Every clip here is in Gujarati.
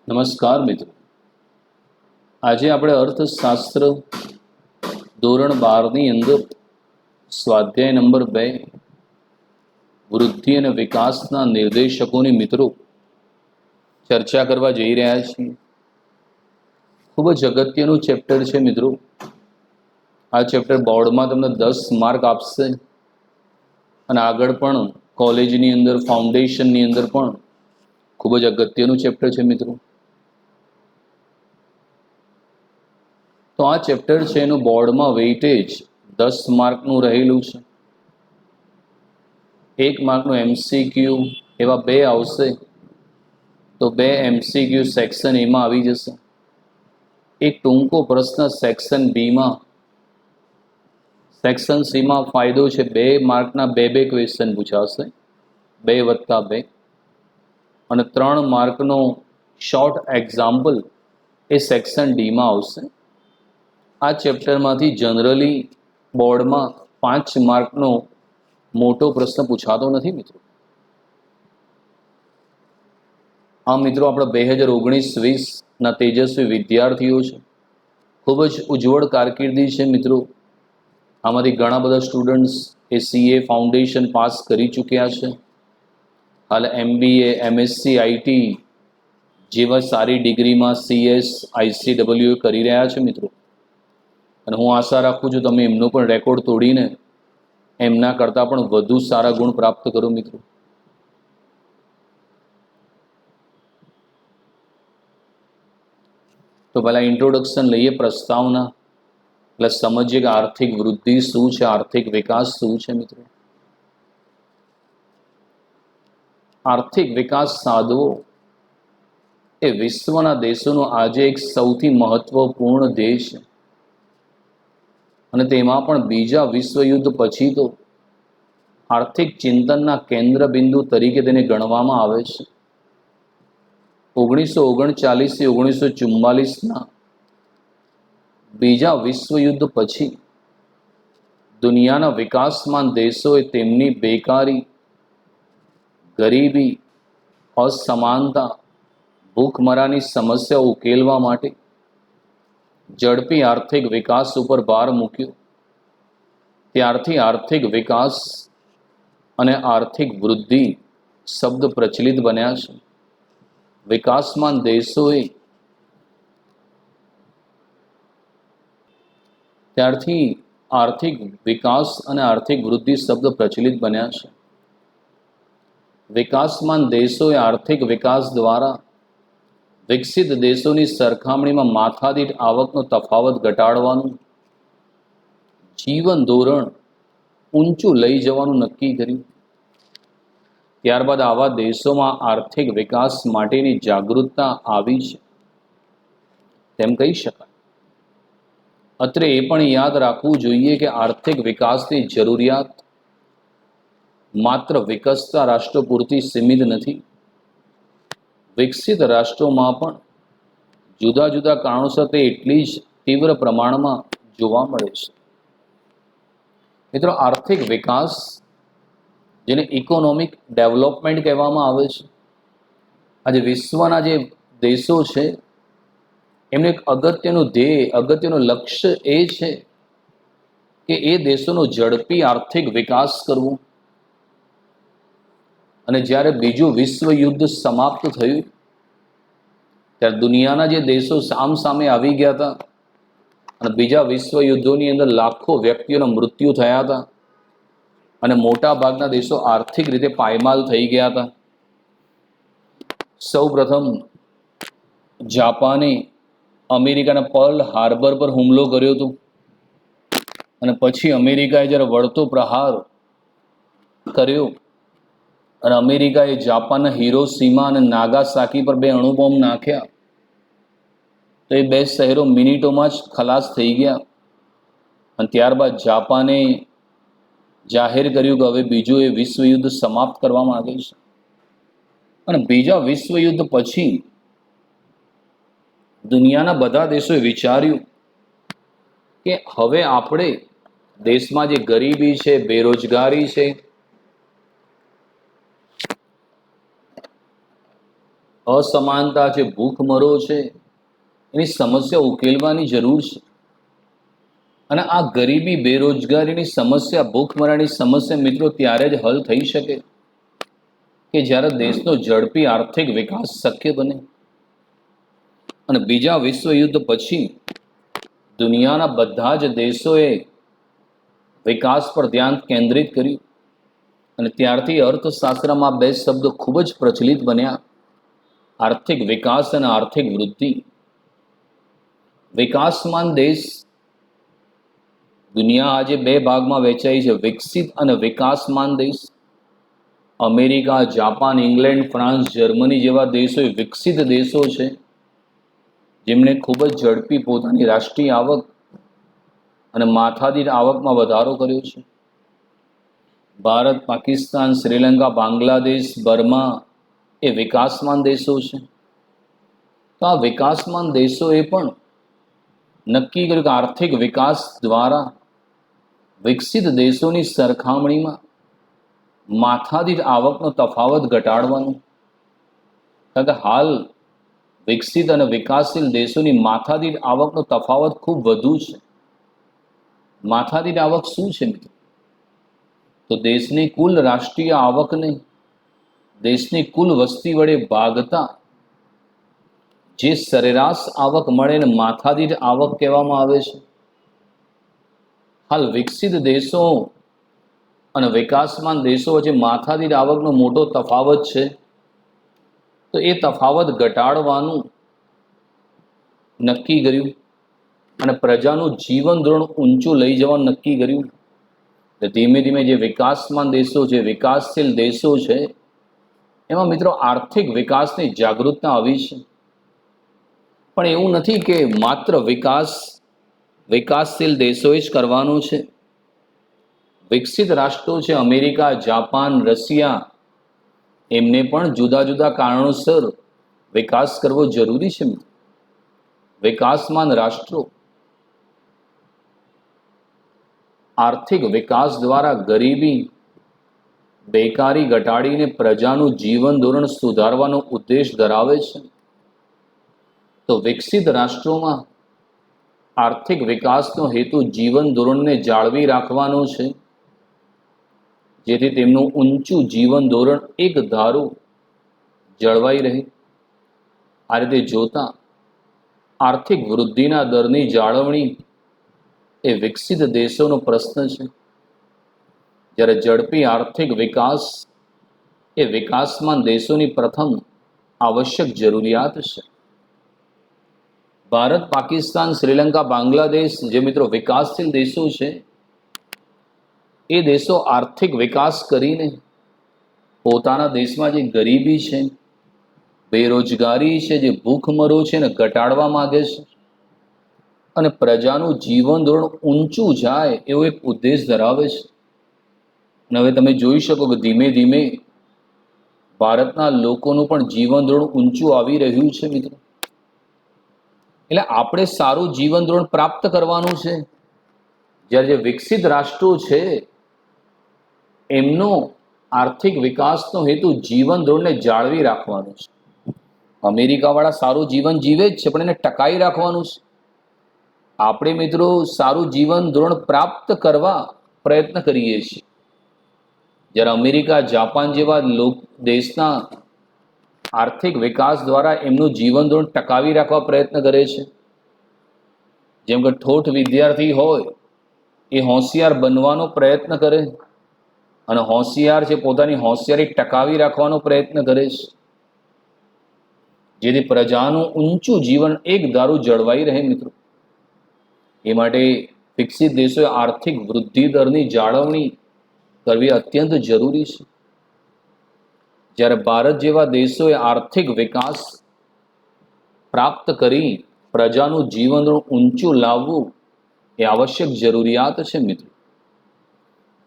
નમસ્કાર મિત્રો, આજે આપણે અર્થશાસ્ત્ર ધોરણ 12ની અંદર સ્વાધ્યાય નંબર 2 વૃદ્ધિ અને વિકાસના નિર્દેશકોની મિત્રો ચર્ચા કરવા જઈ રહ્યા છીએ. ખૂબ જ અગત્યનું ચેપ્ટર છે મિત્રો. આ ચેપ્ટર બોર્ડમાં તમને 10 માર્ક આપશે અને આગળ પણ કોલેજની અંદર ફાઉન્ડેશનની અંદર પણ ખૂબ જ અગત્યનું ચેપ્ટર છે મિત્રો. તો આ ચેપ્ટર છે એનું બોર્ડમાં વેઇટેજ 10 માર્કનું રહેલું છે. 1 માર્કનું MCQ એવા 2 આવશે, તો 2 MCQ સેક્શન એમાં આવી જશે. એક ટૂંકો પ્રશ્ન સેક્શન બીમાં. સેક્શન સીમાં ફાયદો છે 2 માર્કના 2 ક્વેશ્ચન પૂછાશે, 2+2, અને 3 માર્કનો શોર્ટ એક્ઝામ્પલ એ સેક્શન ડીમાં આવશે. આ ચેપ્ટરમાંથી જનરલી બોર્ડમાં 5 માર્કનો મોટો પ્રશ્ન પૂછાતો નથી મિત્રો. આ મિત્રો આપણા 2019-20ના તેજસ્વી વિદ્યાર્થીઓ છે. ખૂબ જ ઉજ્જવળ કારકિર્દી છે મિત્રો. આમાંથી ઘણા બધા સ્ટુડન્ટ્સ એ CA ફાઉન્ડેશન પાસ કરી ચૂક્યા છે. હાલ MBA, MSc IT જેવા સારી ડિગ્રીમાં CS, ICAA કરી રહ્યા છે મિત્રો. અને હું આશા રાખું છું તમે એમનો પણ રેકોર્ડ તોડીને એમના કરતાં પણ વધુ સારા ગુણ પ્રાપ્ત કરો મિત્રો. તો પહેલા ઇન્ટ્રોડક્શન લઈએ, પ્રસ્તાવના, એટલે સમજીએ કે આર્થિક વૃદ્ધિ શું છે, આર્થિક વિકાસ શું છે મિત્રો. આર્થિક વિકાસ સાધવો એ વિશ્વના દેશોનો આજે એક સૌથી મહત્વપૂર્ણ ધ્યેય છે. અને તેમાં પણ બીજા વિશ્વયુદ્ધ પછી તો આર્થિક ચિંતનના કેન્દ્ર બિંદુ તરીકે તેને ગણવામાં આવે છે. 1939થી 1944ના બીજા વિશ્વયુદ્ધ પછી દુનિયાના વિકાસમાન દેશોએ તેમની બેકારી, ગરીબી, અસમાનતા, ભૂખમરાની સમસ્યા ઉકેલવા માટે ઝડપી આર્થિક વિકાસ ઉપર ભાર મૂક્યો. ત્યારથી આર્થિક વિકાસ અને આર્થિક વૃદ્ધિ શબ્દ પ્રચલિત બન્યા છે. વિકાસમાન દેશોએ ત્યારથી આર્થિક વિકાસ અને આર્થિક વૃદ્ધિ શબ્દ પ્રચલિત બન્યા છે. વિકાસમાન દેશોએ આર્થિક વિકાસ દ્વારા વિકસિત દેશોની સરખામણીમાં માથાદીઠ આવકનો તફાવત ઘટાડવાનું, જીવન ધોરણ ઊંચું લઈ જવાનું નક્કી કર્યું. ત્યારબાદ આવા દેશોમાં આર્થિક વિકાસ માટેની જાગૃતતા આવી છે તેમ કહી શકાય. અત્રે એ પણ યાદ રાખવું જોઈએ કે આર્થિક વિકાસની જરૂરિયાત માત્ર વિકસતા રાષ્ટ્રો પૂરતી સીમિત નથી. વિકસિત રાષ્ટ્રોમાં પણ જુદા જુદા કારણોસર તે એટલી જ તીવ્ર પ્રમાણમાં જોવા મળે છે. મિત્રો, આર્થિક વિકાસ, જેને ઇકોનોમિક ડેવલપમેન્ટ કહેવામાં આવે છે, આજે વિશ્વના જે દેશો છે એમનું એક અગત્યનું ધ્યેય, અગત્યનું લક્ષ્ય એ છે કે એ દેશોનો ઝડપી આર્થિક વિકાસ કરવો. અને જ્યારે બીજું વિશ્વયુદ્ધ સમાપ્ત થયું ત્યારે દુનિયાના જે દેશો સામસામે આવી ગયા હતા અને બીજા વિશ્વયુદ્ધોની અંદર લાખો વ્યક્તિઓના મૃત્યુ થયા હતા અને મોટા ભાગના દેશો આર્થિક રીતે પાયમાલ થઈ ગયા હતા. સૌ પ્રથમ જાપાને અમેરિકાના પર્લ હાર્બર પર હુમલો કર્યો હતો અને પછી અમેરિકાએ જ્યારે વળતો પ્રહાર કર્યો અને અમેરિકાએ જાપાનના હિરોશીમા અને નાગાસાકી પર 2 અણુબોમ્બ નાખ્યા, તો એ 2 શહેરો મિનિટોમાં જ ખલાસ થઈ ગયા. અને ત્યારબાદ જાપાને જાહેર કર્યું કે હવે બીજું એ વિશ્વયુદ્ધ સમાપ્ત કરવા માંગે છે. અને બીજા વિશ્વયુદ્ધ પછી દુનિયાના બધા દેશોએ વિચાર્યું કે હવે આપણે દેશમાં જે ગરીબી છે, બેરોજગારી છે, અસમાનતા છે, ભૂખમરો છે, એની સમસ્યા ઉકેલવાની જરૂર છે. અને આ ગરીબી, બેરોજગારીની સમસ્યા, ભૂખમરાની સમસ્યા મિત્રો ત્યારે જ હલ થઈ શકે કે જ્યારે દેશનો ઝડપી આર્થિક વિકાસ શક્ય બને. અને બીજા વિશ્વયુદ્ધ પછી દુનિયાના બધા જ દેશોએ વિકાસ પર ધ્યાન કેન્દ્રિત કર્યું. અને ત્યારથી અર્થશાસ્ત્રમાં બે શબ્દો ખૂબ જ પ્રચલિત બન્યા: આર્થિક વિકાસ અને આર્થિક વૃદ્ધિ. વિકાસમાન દેશ, દુનિયા આજે બે ભાગમાં વહેંચાઈ છે: વિકસિત અને વિકાસમાન દેશ. America, Japan, England, France, Germany જેવા દેશો એ વિકસિત દેશો છે, જેમણે ખૂબ જ ઝડપી પોતાની રાષ્ટ્રીય આવક અને માથાદીઠ આવકમાં વધારો કર્યો છે. ભારત, પાકિસ્તાન, શ્રીલંકા, બાંગ્લાદેશ, બર્મા એ વિકાસમાન દેશો છે. તો આ વિકાસમાન દેશોએ પણ નક્કી કર્યું કે આર્થિક વિકાસ દ્વારા વિકસિત દેશોની સરખામણીમાં માથાદીઠ આવકનો તફાવત ઘટાડવાનો. કારણ કે હાલ વિકસિત અને વિકાસશીલ દેશોની માથાદીઠ આવકનો તફાવત ખૂબ વધુ છે. માથાદીઠ આવક શું છે મિત્રો? તો દેશની કુલ રાષ્ટ્રીય આવકને દેશની કુલ વસ્તી વડે ભાગતા જે સરેરાશ આવક મળે એને માથાદીઠ આવક કહેવામાં આવે છે. હાલ વિકસિત દેશો અને વિકાસમાન દેશો વચ્ચે માથાદીઠ આવકનો મોટો તફાવત છે. તો એ તફાવત ઘટાડવાનું નક્કી કર્યું અને પ્રજાનું જીવન ધોરણ ઊંચું લઈ જવાનું નક્કી કર્યું. ધીમે ધીમે જે વિકાસમાન દેશો છે, વિકાસશીલ દેશો છે, એમાં મિત્રો આર્થિક વિકાસની જાગૃતતા આવી છે. પણ એવું નથી કે માત્ર વિકાસશીલ દેશોએ જ કરવાનું છે. વિકસિત રાષ્ટ્રો છે, અમેરિકા, જાપાન, રશિયા, એમને પણ જુદા જુદા કારણોસર વિકાસ કરવો જરૂરી છે. વિકાસમાન રાષ્ટ્રો આર્થિક વિકાસ દ્વારા ગરીબી, બેકારી ઘટાડીને પ્રજાનું જીવન ધોરણ સુધારવાનો ઉદ્દેશ ધરાવે છે. તો વિકસિત રાષ્ટ્રોમાં આર્થિક વિકાસનો હેતુ જીવન ધોરણને જાળવી રાખવાનો છે, જેથી તેમનું ઊંચું જીવન ધોરણ એક ધારું જળવાઈ રહે. આ રીતે જોતા આર્થિક વૃદ્ધિના દરની જાળવણી એ વિકસિત દેશોનો પ્રશ્ન છે, જ્યારે ઝડપી આર્થિક વિકાસ એ વિકાસમાન દેશોની પ્રથમ આવશ્યક જરૂરિયાત છે. ભારત, પાકિસ્તાન, શ્રીલંકા, બાંગ્લાદેશ જે મિત્રો વિકાસશીલ દેશો છે, એ દેશો આર્થિક વિકાસ કરીને પોતાના દેશમાં જે ગરીબી છે, બેરોજગારી છે, જે ભૂખમરો છે, એને ઘટાડવા માંગે છે અને પ્રજાનું જીવન ધોરણ ઊંચું જાય એવો એક ઉદ્દેશ ધરાવે છે. અને હવે તમે જોઈ શકો કે ધીમે ધીમે ભારતના લોકોનું પણ જીવન ધોરણ ઊંચું આવી રહ્યું છે મિત્રો. એટલે આપણે સારું જીવન ધોરણ પ્રાપ્ત કરવાનું છે. જ્યારે જે વિકસિત રાષ્ટ્રો છે એમનો આર્થિક વિકાસનો હેતુ જીવન ધોરણને જાળવી રાખવાનો છે. અમેરિકાવાળા સારું જીવન જીવે જ છે, પણ એને ટકાવી રાખવાનું છે. આપણે મિત્રો સારું જીવન ધોરણ પ્રાપ્ત કરવા પ્રયત્ન કરીએ છીએ, જ્યારે અમેરિકા, જાપાન જેવા દેશના આર્થિક વિકાસ દ્વારા એમનું જીવન ધોરણ ટકાવી રાખવા પ્રયત્ન કરે છે. જેમ કે ઠોઠ વિદ્યાર્થી હોય એ હોશિયાર બનવાનો પ્રયત્ન કરે અને હોશિયાર છે પોતાની હોશિયારી ટકાવી રાખવાનો પ્રયત્ન કરે છે, જેથી પ્રજાનું ઊંચું જીવન એક ધારું જળવાઈ રહે મિત્રો. એ માટે વિકસિત દેશોએ આર્થિક વૃદ્ધિ દરની જાળવણી કરવી અત્યંત જરૂરી છે. જ્યારે ભારત જેવા દેશોએ આર્થિક વિકાસ પ્રાપ્ત કરી પ્રજાનું જીવન ઊંચું લાવવું એ આવશ્યક જરૂરિયાત છે મિત્રો.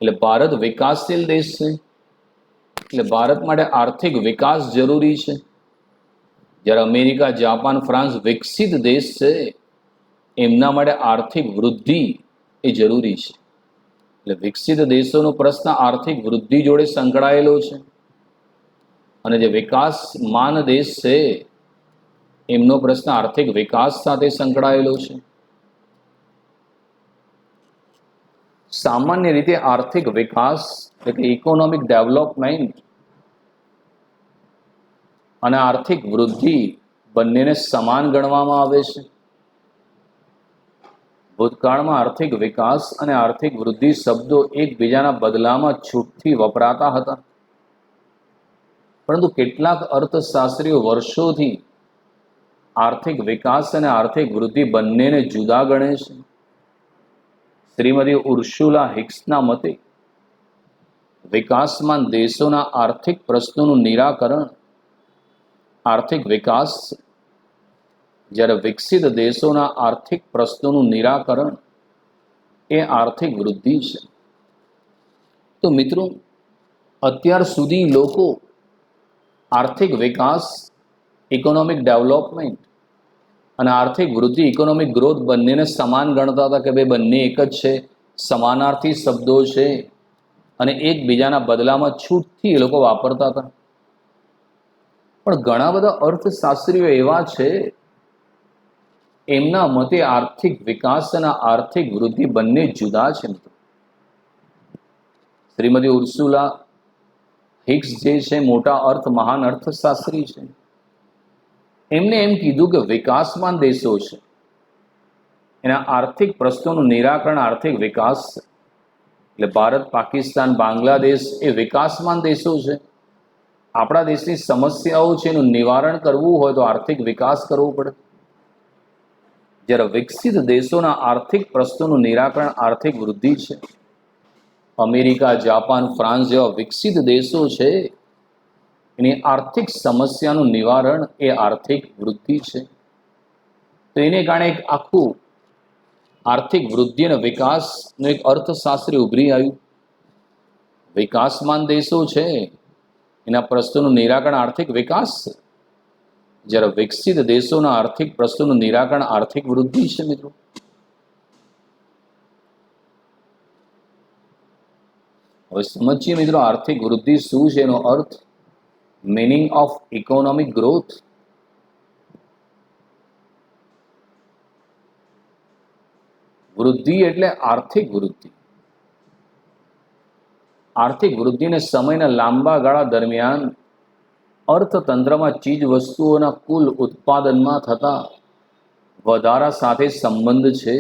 એટલે ભારત વિકાસશીલ દેશ છે, એટલે ભારત માટે આર્થિક વિકાસ જરૂરી છે. જ્યારે અમેરિકા, જાપાન, ફ્રાન્સ વિકસિત દેશ છે, એમના માટે આર્થિક વૃદ્ધિ એ જરૂરી છે. એટલે વિકસિત દેશોનો પ્રશ્ન આર્થિક વૃદ્ધિ જોડે સંકળાયેલો છે. અને જે વિકાસમાન દેશ છે એમનો પ્રશ્ન આર્થિક વિકાસ સાથે સંકળાયેલો છે. સામાન્ય રીતે આર્થિક વિકાસ એટલે કે ઇકોનોમિક ડેવલપમેન્ટ અને આર્થિક વૃદ્ધિ બંનેને સમાન ગણવામાં આવે છે. ભૂતકાળમાં આર્થિક વિકાસ અને આર્થિક વૃદ્ધિ શબ્દો એકબીજાના બદલામાં છૂટથી વપરાતા હતા, પરંતુ કેટલાક અર્થશાસ્ત્રીઓ વર્ષોથી આર્થિક વિકાસ અને આર્થિક વૃદ્ધિ બંનેને જુદા ગણે છે. શ્રીમતી ઉર્સુલા હિક્સના મતે વિકાસમાન દેશોના આર્થિક પ્રશ્નોનું નિરાકરણ આર્થિક વિકાસ છે, જ્યારે વિકસિત દેશોના આર્થિક પ્રશ્નોનું નિરાકરણ એ આર્થિક વૃદ્ધિ છે. તો મિત્રો, અત્યાર સુધી લોકો આર્થિક વિકાસ ઇકોનોમિક ડેવલપમેન્ટ અને આર્થિક વૃદ્ધિ ઇકોનોમિક ગ્રોથ બંનેને સમાન ગણતા હતા કે ભાઈ બંને એક જ છે, સમાનાર્થી શબ્દો છે અને એકબીજાના બદલામાં છૂટથી એ લોકો વાપરતા હતા. પણ ઘણા બધા અર્થશાસ્ત્રીઓ એવા છે, એમના મતે આર્થિક વિકાસ અને આર્થિક વૃદ્ધિ બંને જુદા છે. શ્રીમતી ઉર્સુલા હિક્સ જે છે મોટા મહાન અર્થશાસ્ત્રી છે, એમને એમ કીધું કે વિકાસમાન દેશો છે એના આર્થિક પ્રશ્નોનું નિરાકરણ આર્થિક વિકાસ છે. એટલે ભારત, પાકિસ્તાન, બાંગ્લાદેશ એ વિકાસમાન દેશો છે. આપણા દેશની સમસ્યાઓ છે એનું નિવારણ કરવું હોય તો આર્થિક વિકાસ કરવો પડે. જ્યારે વિકસિત દેશોના આર્થિક પ્રશ્નોનું નિરાકરણ આર્થિક વૃદ્ધિ છે. અમેરિકા, જાપાન, ફ્રાન્સ જેવા વિકસિત દેશો છે એની આર્થિક સમસ્યાનું નિવારણ એ આર્થિક વૃદ્ધિ છે. તો એને કારણે એક આખું આર્થિક વૃદ્ધિ અને વિકાસનું એક અર્થશાસ્ત્રી ઉભરી આવ્યું. વિકાસમાન દેશો છે એના પ્રશ્નોનું નિરાકરણ આર્થિક વિકાસ છે, જ્યારે વિકસિત દેશોના આર્થિક પ્રશ્નોનું નિરાકરણ આર્થિક વૃદ્ધિ છે. મિત્રો, હવે સમજીએ મિત્રો આર્થિક વૃદ્ધિ શું છે, એનો અર્થ, મીનિંગ ઓફ ઇકોનોમિક ગ્રોથ. વૃદ્ધિ એટલે આર્થિક વૃદ્ધિ. આર્થિક વૃદ્ધિને સમયના લાંબા ગાળા દરમિયાન અર્થતંત્રમાં ચીજ વસ્તુઓના કુલ ઉત્પાદનમાં થતા વધારા સાથે સંબંધ છે.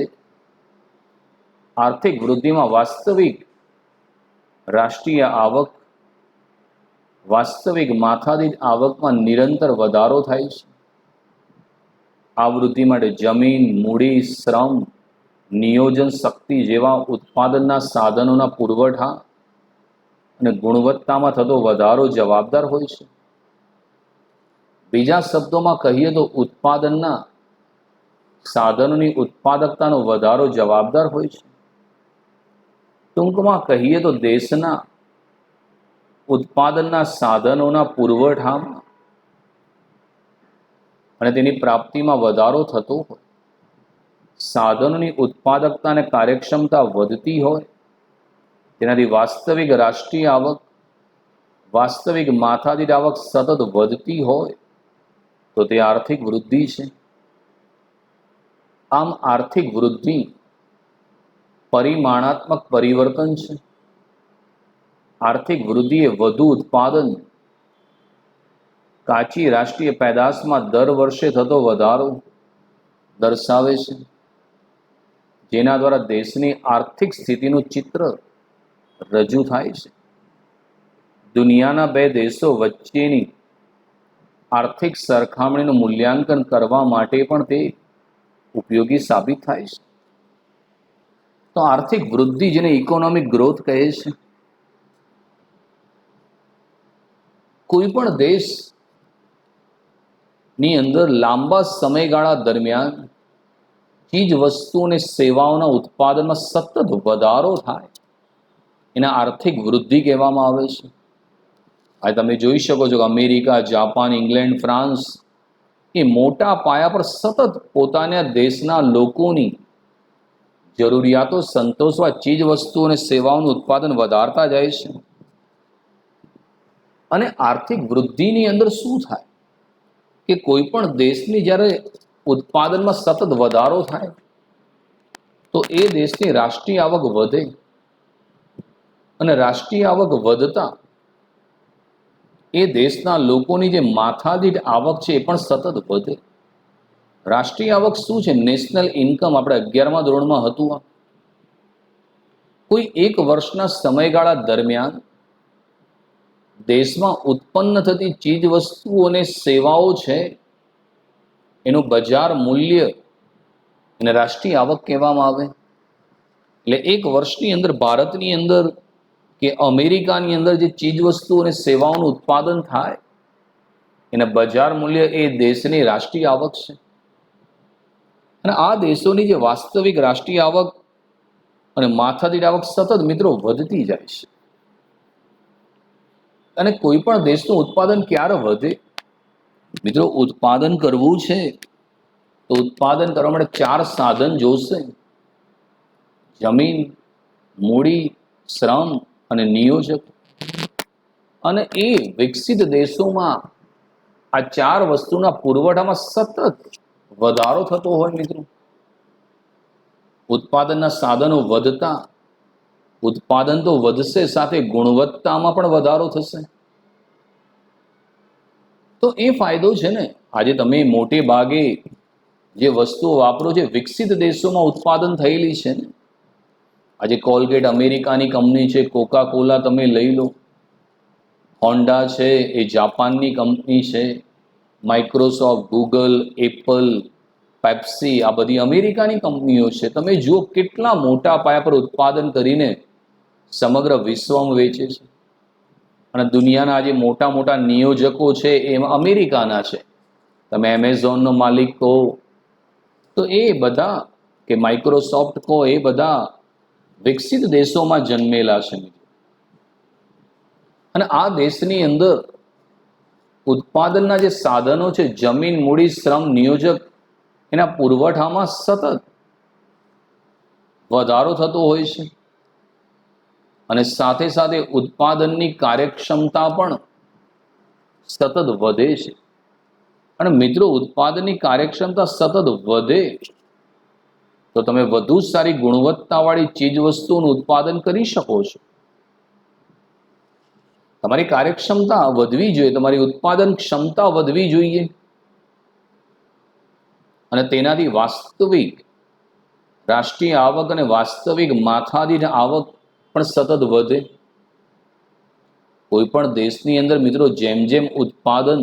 આર્થિક વૃદ્ધિમાં વાસ્તવિક રાષ્ટ્રીય આવક, વાસ્તવિક માથાદીઠ આવકમાં નિરંતર વધારો થાય છે. આ વૃદ્ધિ માટે જમીન, મૂડી, શ્રમ, નિયોજન શક્તિ જેવા ઉત્પાદનના સાધનોના પુરવઠા અને ગુણવત્તામાં થતો વધારો જવાબદાર હોય છે. બીજા શબ્દોમાં કહીએ તો ઉત્પાદનના સાધનોની ઉત્પાદકતાનો વધારો જવાબદાર હોય છે. ટૂંકમાં કહીએ તો દેશના ઉત્પાદનના સાધનોના પુરવઠામાં અને તેની પ્રાપ્તિમાં વધારો થતો હોય, સાધનોની ઉત્પાદકતા અને કાર્યક્ષમતા વધતી હોય, તેનાથી વાસ્તવિક રાષ્ટ્રીય આવક, વાસ્તવિક માથાદીઠ આવક સતત વધતી હોય તો તે આર્થિક વૃદ્ધિ છે. આમ આર્થિક વૃદ્ધિ પરિમાણાત્મક પરિવર્તન છે. આર્થિક વૃદ્ધિ એ વધુ ઉત્પાદન, કાચી રાષ્ટ્રીય પેદાશમાં દર વર્ષે થતો વધારો દર્શાવે છે, જેના દ્વારા દેશની આર્થિક સ્થિતિનું ચિત્ર રજૂ થાય છે. દુનિયાના બે દેશો વચ્ચેની આર્થિક સરખામણીનું મૂલ્યાંકન કરવા માટે પણ તે ઉપયોગી સાબિત થાય છે. તો આર્થિક વૃદ્ધિ, જેને ઇકોનોમિક ગ્રોથ કહે છે, કોઈ પણ દેશની અંદર લાંબા સમયગાળા દરમિયાન ચીજ વસ્તુ અને સેવાઓના ઉત્પાદનમાં સતત વધારો થાય એને આર્થિક વૃદ્ધિ કહેવામાં આવે છે. આ તમે જોઈ શકો છો કે અમેરિકા, જાપાન, ઇંગ્લેન્ડ, ફ્રાન્સ એ મોટા પાયા પર સતત પોતાના દેશના લોકોની જરૂરિયાતો સંતોષવા ચીજ વસ્તુ અને સેવાઓનું ઉત્પાદન વધારતા જાય છે. અને આર્થિક વૃદ્ધિની અંદર શું થાય કે કોઈ પણ દેશની જ્યારે ઉત્પાદનમાં સતત વધારો થાય તો એ દેશની રાષ્ટ્રીય આવક વધે, અને રાષ્ટ્રીય આવક વધતા એ દેશના લોકોની જે માથાદીઠ આવક છે એ પણ સતત વધે. રાષ્ટ્રીય આવક શું છે? નેશનલ ઇન્કમ આપણે 11મા ધોરણમાં હતું. કોઈ એક વર્ષના સમયગાળા દરમિયાન દેશમાં ઉત્પન્ન થતી ચીજ વસ્તુઓ અને સેવાઓ છે એનું બજાર મૂલ્ય અને રાષ્ટ્રીય આવક કહેવામાં આવે. એટલે એક વર્ષની અંદર ભારતની અંદર કે અમેરિકાની અંદર જે ચીજ વસ્તુઓ અને સેવાઓનું ઉત્પાદન થાય એના બજાર મૂલ્ય એ દેશની રાષ્ટ્રીય આવક છે. અને આ દેશોની જે વાસ્તવિક રાષ્ટ્રીય આવક અને માથાદીઠ આવક સતત મિત્રો વધતી જાય છે. અને કોઈ પણ દેશનું ઉત્પાદન ક્યારે વધે? મિત્રો, ઉત્પાદન કરવું છે તો ઉત્પાદન કરવા માટે 4 સાધન જોશે: જમીન, મૂડી, શ્રમ અને નિયોજક. અને એ વિકસિત દેશોમાં આ 4 વસ્તુના પુરવઠામાં સતત વધારો થતો હોય મિત્રો. ઉત્પાદનના સાધનો વધતા ઉત્પાદન તો વધશે, સાથે ગુણવત્તામાં પણ વધારો થશે. તો એ ફાયદો છે ને. આજે તમે મોટે ભાગે જે વસ્તુઓ વાપરો છે વિકસિત દેશોમાં ઉત્પાદન થયેલી છે ને. આજે કોલગેટ અમેરિકાની કંપની છે, કોકા કોલા તમે લઈ લો, હોન્ડા છે એ જાપાનની કંપની છે, માઇક્રોસોફ્ટ, ગૂગલ, એપલ, પેપ્સી આ બધી અમેરિકાની કંપનીઓ છે. તમે જુઓ કેટલા મોટા પાયા પર ઉત્પાદન કરીને સમગ્ર વિશ્વમાં વેચે છે. અને દુનિયાના આજે મોટા મોટા નિયોજકો છે એમાં અમેરિકાના છે. તમે એમેઝોનનો માલિક કહો તો એ બધા, કે માઇક્રોસોફ્ટ કહો, એ બધા વિકસિત દેશોમાં જન્મેલા છે. અને આ દેશની અંદર ઉત્પાદનના જે સાધનો છે, જમીન, મૂડી, શ્રમ, નિયોજક, એના પુરવઠામાં સતત વધારો થતો હોય છે. અને સાથે સાથે ઉત્પાદનની કાર્યક્ષમતા પણ સતત વધે છે. અને મિત્રો, ઉત્પાદનની કાર્યક્ષમતા સતત વધે તો તમે વધુ સારી ગુણવત્તાવાળી ચીજ વસ્તુઓનું ઉત્પાદન કરી શકો છો. તમારી કાર્યક્ષમતા વધવી જોઈએ, તમારી ઉત્પાદન ક્ષમતા વધવી જોઈએ. અને તેનાથી વાસ્તવિક રાષ્ટ્રીય આવક અને વાસ્તવિક માથાદીઠ આવક પણ સતત વધે. કોઈ પણ દેશની અંદર મિત્રો જેમ જેમ ઉત્પાદન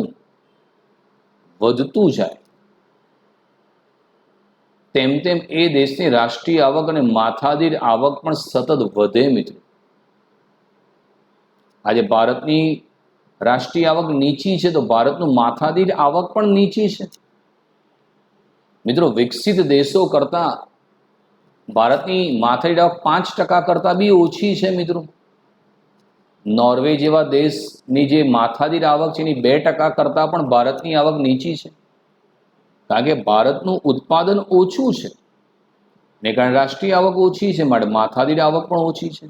વધતું જાય તેમ તેમ એ દેશની રાષ્ટ્રીય આવક અને માથાદીઠ આવક પણ સતત વધે મિત્રો. આજે ભારતની રાષ્ટ્રીય આવક નીચી છે તો ભારતનું માથાદીઠ આવક પણ નીચી છે મિત્રો. વિકસિત દેશો કરતા ભારતની માથાદીઠ આવક 5% કરતા બી ઓછી છે મિત્રો. નોર્વે જેવા દેશની જે માથાદીઠ આવક છે એની 2% કરતાં પણ ભારતની આવક નીચી છે. કારણ કે ભારતનું ઉત્પાદન ઓછું છે ને કારણે રાષ્ટ્રીય આવક ઓછી છે, માટે માથાદીઠ આવક પણ ઓછી છે.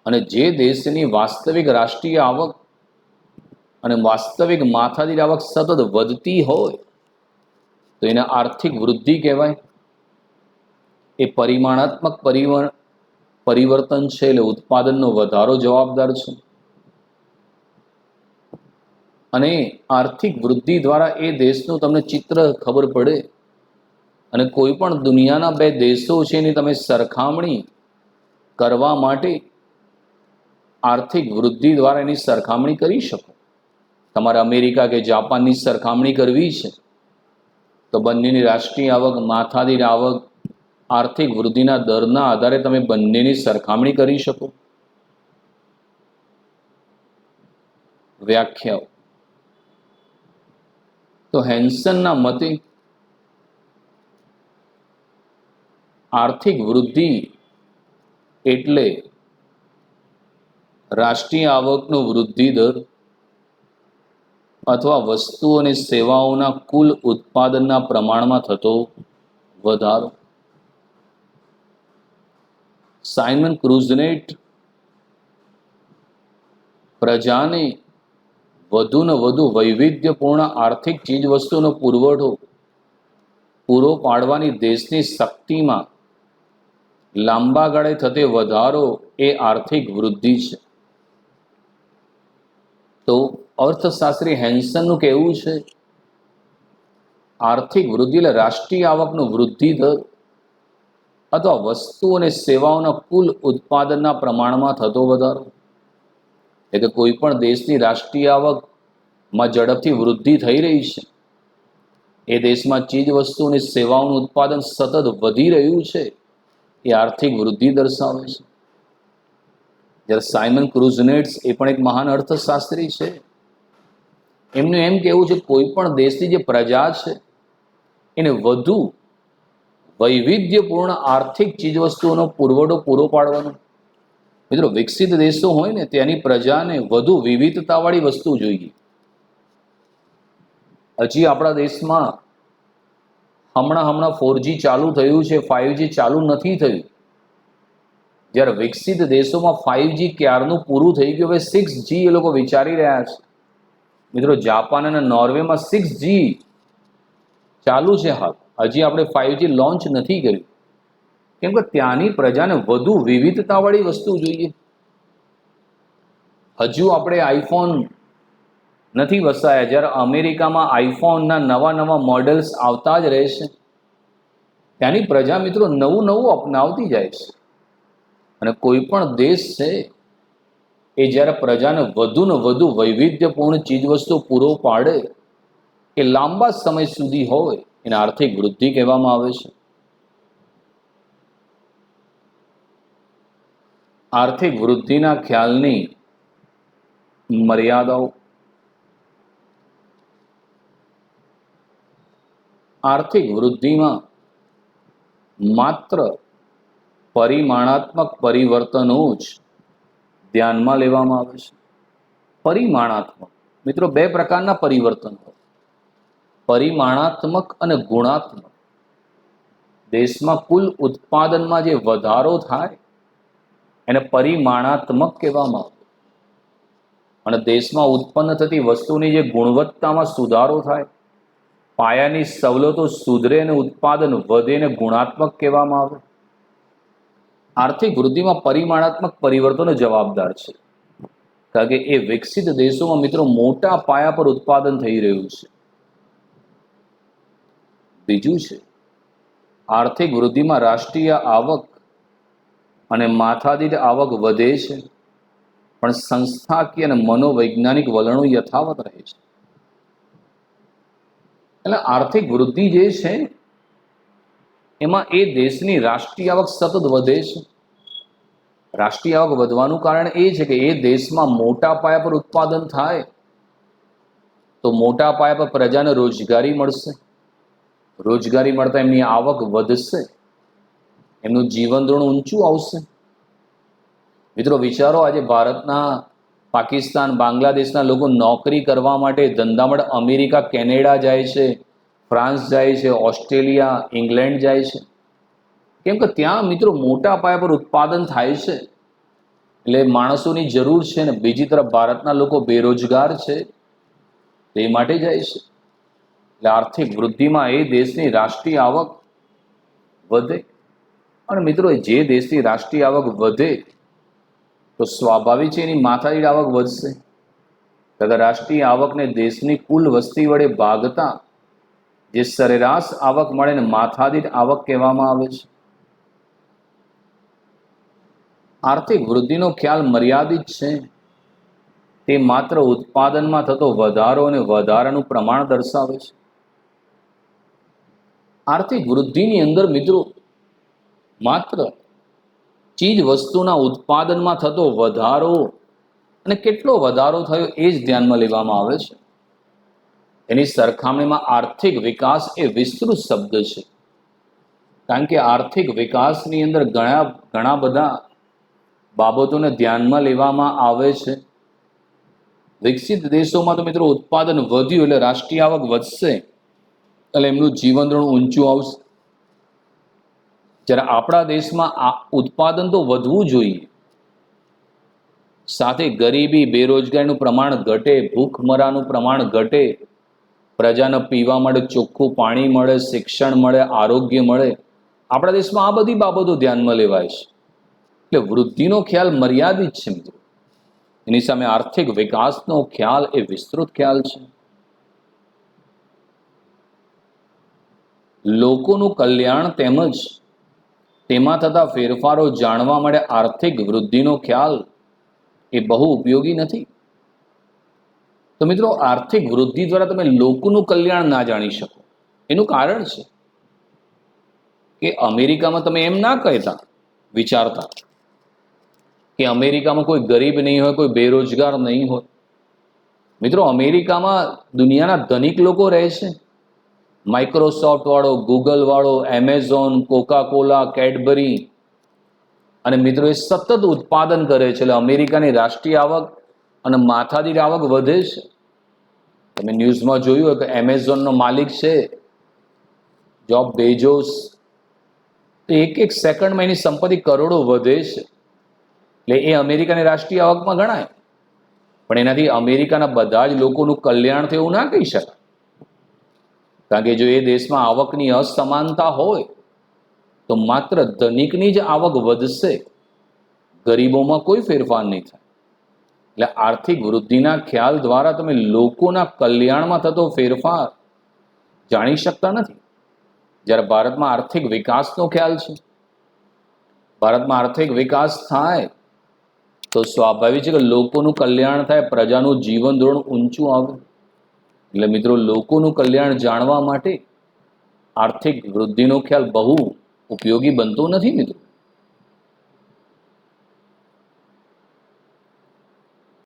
અને જે દેશની વાસ્તવિક રાષ્ટ્રીય આવક અને વાસ્તવિક માથાદીઠ આવક સતત વધતી હોય તો એને આર્થિક વૃદ્ધિ કહેવાય. એ પરિમાણાત્મક પરિવર્તન છે, એટલે ઉત્પાદનનો વધારો જવાબદાર છે. અને આર્થિક વૃદ્ધિ દ્વારા એ દેશનું તમને ચિત્ર ખબર પડે. અને કોઈ પણ દુનિયાના 2 દેશો છે એની તમે સરખામણી કરવા માટે આર્થિક વૃદ્ધિ દ્વારા એની સરખામણી કરી શકો. તમારે અમેરિકા કે જાપાનની સરખામણી કરવી છે તો બંનેની રાષ્ટ્રીય આવક, માથાદીઠ આવક, આર્થિક વૃદ્ધિના દરના આધારે તમે બંનેની સરખામણી કરી શકો. વ્યાખ્યાઓ. તો હેન્સનના મતે આર્થિક વૃદ્ધિ એટલે રાષ્ટ્રીય આવકનો વૃદ્ધિ દર અથવા વસ્તુઓ અને સેવાઓના કુલ ઉત્પાદનના પ્રમાણમાં થતો વધારો. સાયમન ક્રુઝનેટ પ્રજાને વધુ ને વધુ વૈવિધ્યપૂર્ણ આર્થિક ચીજવસ્તુનો પુરવઠો પૂરો પાડવાની દેશની શક્તિમાં લાંબા ગાળે થતે વધારો એ આર્થિક વૃદ્ધિ છે. તો અર્થશાસ્ત્રી હેન્સનનું કહેવું છે, આર્થિક વૃદ્ધિ એટલે રાષ્ટ્રીય આવકનો વૃદ્ધિ દર અથવા વસ્તુ અને સેવાઓના કુલ ઉત્પાદનના પ્રમાણમાં થતો વધારો. એટલે કે કોઈ પણ દેશની રાષ્ટ્રીય આવકમાં ઝડપથી વૃદ્ધિ થઈ રહી છે, એ દેશમાં ચીજ વસ્તુ અને સેવાઓનું ઉત્પાદન સતત વધી રહ્યું છે, એ આર્થિક વૃદ્ધિ દર્શાવે છે. જ્યારે સાયમન ક્રુઝનેટ્સ એ પણ એક મહાન અર્થશાસ્ત્રી છે, એમનું એમ કહેવું છે કોઈ પણ દેશની જે પ્રજા છે એને વધુ વૈવિધ્યપૂર્ણ આર્થિક ચીજવસ્તુઓનો પુરવઠો પૂરો પાડવાનો. મિત્રો, વિકસિત દેશો હોય ને તેની પ્રજાને વધુ વિવિધતાવાળી વસ્તુ જોઈએ. હજી આપણા દેશમાં હમણાં 4G ચાલુ થયું છે, 5G ચાલુ નથી થયું. જ્યારે વિકસિત દેશોમાં 5G ક્યારનું પૂરું થઈ ગયું, હવે 6G એ લોકો વિચારી રહ્યા છે. મિત્રો, જાપાન અને નોર્વેમાં 6G ચાલુ છે હાલ. હજી આપણે 5G લોન્ચ નથી કર્યું, કેમ કે ત્યાંની પ્રજાને વધુ વિવિધતાવાળી વસ્તુ જોઈએ. હજુ આપણે આઈફોન નથી વસાયા, જ્યારે અમેરિકામાં આઈફોનના નવા મોડેલ્સ આવતા જ રહેશે. ત્યાંની પ્રજા મિત્રો નવું અપનાવતી જાય છે. અને કોઈ પણ દેશ છે એ જ્યારે પ્રજાને વધુ ને વધુ વૈવિધ્યપૂર્ણ ચીજવસ્તુ પૂરો પાડે, એ લાંબા સમય સુધી હોય, એને આર્થિક વૃદ્ધિ કહેવામાં આવે છે. આર્થિક વૃદ્ધિના ખ્યાલની મર્યાદાઓ. આર્થિક વૃદ્ધિમાં માત્ર પરિમાણાત્મક પરિવર્તનો જ ધ્યાનમાં લેવામાં આવે છે. પરિમાણાત્મક મિત્રો, બે પ્રકારના પરિવર્તન હોય, પરિમાણાત્મક અને ગુણાત્મક. દેશમાં કુલ ઉત્પાદનમાં જે વધારો થાય એને પરિમાણાત્મક કહેવામાં આવે. અને દેશમાં ઉત્પન્ન થતી વસ્તુની જે ગુણવત્તામાં સુધારો થાય, પાયાની સવલતો સુધરે અને ઉત્પાદન વધે ને ગુણાત્મક કહેવામાં આવે. આર્થિક વૃદ્ધિમાં પરિમાણાત્મક પરિવર્તનો જવાબદાર છે, કારણ કે એ વિકસિત દેશોમાં મિત્રો મોટા પાયા પર ઉત્પાદન થઈ રહ્યું છે. બીજું છે, આર્થિક વૃદ્ધિમાં રાષ્ટ્રીય આવક અને માથાદીઠ આવક વધે છે, પણ સંસ્થાકીય અને મનોવૈજ્ઞાનિક વલણો યથાવત રહે છે. એટલે આર્થિક વૃદ્ધિ જે છે એમાં એ દેશની રાષ્ટ્રીય આવક સતત વધે છે. રાષ્ટ્રીય આવક વધવાનું કારણ એ છે કે એ દેશમાં મોટા પાયા પર ઉત્પાદન થાય તો મોટા પાયા પર પ્રજાને રોજગારી મળશે. રોજગારી મળતા એમની આવક વધશે, એમનું જીવન ધોરણ ઊંચું આવશે. મિત્રો વિચારો, આજે ભારતના, પાકિસ્તાન, બાંગ્લાદેશના લોકો નોકરી કરવા માટે ધંધા માટે અમેરિકા, કેનેડા જાય છે, ફ્રાન્સ જાય છે, ઓસ્ટ્રેલિયા, ઇંગ્લેન્ડ જાય છે, કેમ કે ત્યાં મિત્રો મોટા પાયા પર ઉત્પાદન થાય છે, એટલે માણસોની જરૂર છે. ને બીજી તરફ ભારતના લોકો બેરોજગાર છે, તે માટે જાય છે. એટલે આર્થિક વૃદ્ધિમાં એ દેશની રાષ્ટ્રીય આવક વધે. અને મિત્રો, જે દેશની રાષ્ટ્રીય આવક વધે તો સ્વાભાવિક છે એની માથાદીઠ આવક વધશે. કારણ રાષ્ટ્રીય આવકને દેશની કુલ વસ્તી વડે ભાગતા જે સરેરાશ આવક મળે ને માથાદીઠ આવક કહેવામાં આવે છે. આર્થિક વૃદ્ધિનો ખ્યાલ મર્યાદિત છે, તે માત્ર ઉત્પાદનમાં થતો વધારો અને વધારાનું પ્રમાણ દર્શાવે છે. આર્થિક વૃદ્ધિની અંદર મિત્રો માત્ર ચીજ વસ્તુના ઉત્પાદનમાં થતો વધારો અને કેટલો વધારો થયો એ જ ધ્યાનમાં લેવામાં આવે છે. એની સરખામણીમાં આર્થિક વિકાસ એ વિસ્તૃત શબ્દ છે, કારણ કે આર્થિક વિકાસની અંદર ઘણા બધા બાબતોને ધ્યાનમાં લેવામાં આવે છે. વિકસિત દેશોમાં તો મિત્રો ઉત્પાદન વધ્યું એટલે રાષ્ટ્રીય આવક વધશે, એટલે એમનું જીવન ધોરણ ઊંચું આવશે. જ્યારે આપણા દેશમાં ઉત્પાદન તો વધવું જોઈએ, સાથે ગરીબી બેરોજગારીનું પ્રમાણ ઘટે, ભૂખમરાનું પ્રમાણ ઘટે, પ્રજાને પીવા મળે, ચોખ્ખું પાણી મળે, શિક્ષણ મળે, આરોગ્ય મળે. આપણા દેશમાં આ બધી બાબતો ધ્યાનમાં લેવાય છે. એટલે વૃદ્ધિનો ખ્યાલ મર્યાદિત છે મિત્રો. એની સામે આર્થિક વિકાસનો ખ્યાલ એ વિસ્તૃત ખ્યાલ છે. લોકોનું કલ્યાણ તેમજ તેમાં થતા ફેરફારો જાણવા માટે આર્થિક વૃદ્ધિનો ખ્યાલ એ બહુ ઉપયોગી નથી. તો મિત્રો, આર્થિક વૃદ્ધિ દ્વારા તમે લોકોનું કલ્યાણ ના જાણી શકો. એનું કારણ છે કે અમેરિકામાં તમે એમ ના કહેતા, વિચારતા કે અમેરિકામાં કોઈ ગરીબ નહીં હોય, કોઈ બેરોજગાર નહીં હોય. મિત્રો, અમેરિકામાં દુનિયાના ધનિક લોકો રહે છે. માઇક્રોસોફ્ટ વાળો, ગૂગલ વાળો, એમેઝોન, કોકા-કોલા, કેડબરી. અને મિત્રો, એ સતત ઉત્પાદન કરે છે. એટલે અમેરિકાની રાષ્ટ્રીય આવક અને માથાદીઠ આવક વધે છે. તમે ન્યૂઝમાં જોયું હોય કે એમેઝોનનો માલિક છે જેફ બેઝોસ. એક સેકન્ડમાં એની સંપત્તિ કરોડો વધે છે. એટલે એ અમેરિકાની રાષ્ટ્રીય આવકમાં ગણાય. પણ એનાથી અમેરિકાના બધા જ લોકોનું કલ્યાણ થયું એવું ના કહી શકાય. કારણ કે જો એ દેશમાં આવકની અસમાનતા હોય તો માત્ર ધનિકની જ આવક વધશે, ગરીબોમાં કોઈ ફેરફાર નહીં થાય. એટલે આર્થિક વૃદ્ધિના ખ્યાલ દ્વારા તમે લોકોના કલ્યાણમાં થતો ફેરફાર જાણી શકતા નથી. જ્યારે ભારતમાં આર્થિક વિકાસનો ખ્યાલ છે. ભારતમાં આર્થિક વિકાસ થાય તો સ્વાભાવિક છે કે લોકોનું કલ્યાણ થાય, પ્રજાનું જીવન ધોરણ ઊંચું આવે. એટલે મિત્રો, લોકોનું કલ્યાણ જાણવા માટે આર્થિક વૃદ્ધિનો ખ્યાલ બહુ ઉપયોગી બનતો નથી મિત્રો.